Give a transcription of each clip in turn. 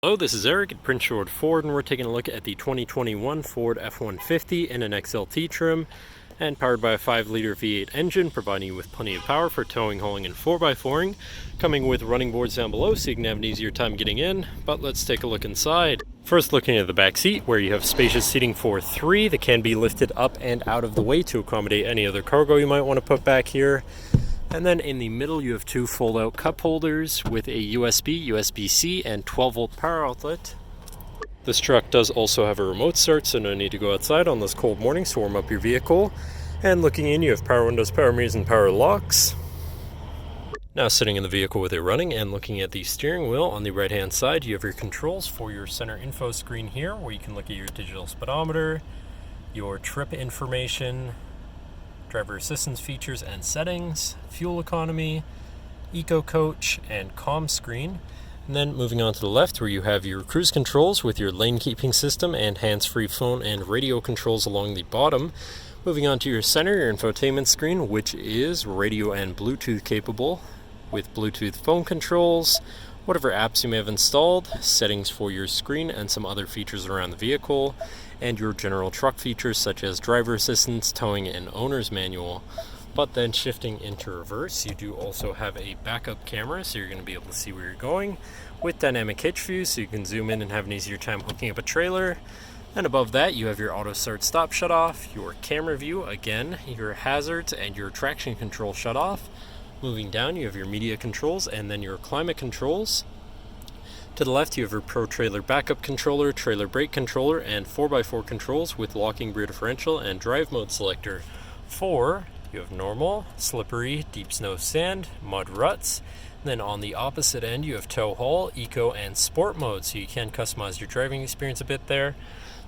Hello, this is Eric at Prince George Ford, and we're taking a look at the 2021 Ford F-150 in an XLT trim and powered by a 5-liter V8 engine, providing you with plenty of power for towing, hauling, and 4x4ing, coming with running boards down below so you can have an easier time getting in. But let's take a look inside. First, looking at the back seat, where you have spacious seating for 3 that can be lifted up and out of the way to accommodate any other cargo you might want to put back here. And then in the middle, you have 2 fold-out cup holders with a USB, USB-C, and 12-volt power outlet. This truck does also have a remote start, so no need to go outside on those cold mornings to warm up your vehicle. And looking in, you have power windows, power mirrors, and power locks. Now sitting in the vehicle with it running and looking at the steering wheel, on the right-hand side, you have your controls for your center info screen here, where you can look at your digital speedometer, your trip information, driver assistance features and settings, fuel economy, eco coach, and comm screen. And then moving on to the left, where you have your cruise controls with your lane keeping system and hands-free phone and radio controls along the bottom. Moving on to your center, your infotainment screen, which is radio and Bluetooth capable, with Bluetooth phone controls, whatever apps you may have installed, settings for your screen, and some other features around the vehicle, and your general truck features such as driver assistance, towing, and owner's manual. But then shifting into reverse, you do also have a backup camera, so you're going to be able to see where you're going, with dynamic hitch view, so you can zoom in and have an easier time hooking up a trailer. And above that, you have your auto start stop shut off, your camera view, again, your hazards, and your traction control shut off. Moving down, you have your media controls and then your climate controls. To the left, you have your Pro Trailer Backup Controller, Trailer Brake Controller, and 4x4 controls with locking rear differential and drive mode selector. 4, you have normal, slippery, deep snow sand, mud ruts. Then on the opposite end, you have tow haul, eco, and sport mode, so you can customize your driving experience a bit there.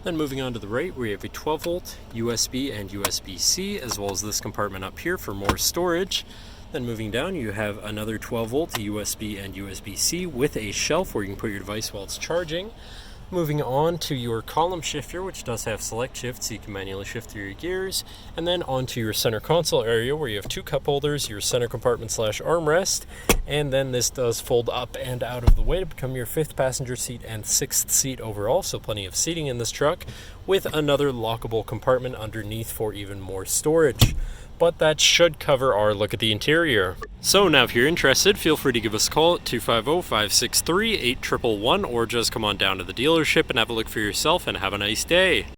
Then moving on to the right, where you have a 12-volt, USB, and USB-C, as well as this compartment up here for more storage. Then moving down, you have another 12-volt USB and USB-C with a shelf where you can put your device while it's charging. Moving on to your column shifter, which does have select shift, so you can manually shift through your gears. And then onto your center console area, where you have 2 cup holders, your center compartment / armrest. And then this does fold up and out of the way to become your 5th passenger seat and 6th seat overall, so plenty of seating in this truck, with another lockable compartment underneath for even more storage. But that should cover our look at the interior. So now if you're interested, feel free to give us a call at 250-563-8111, or just come on down to the dealership and have a look for yourself, and have a nice day.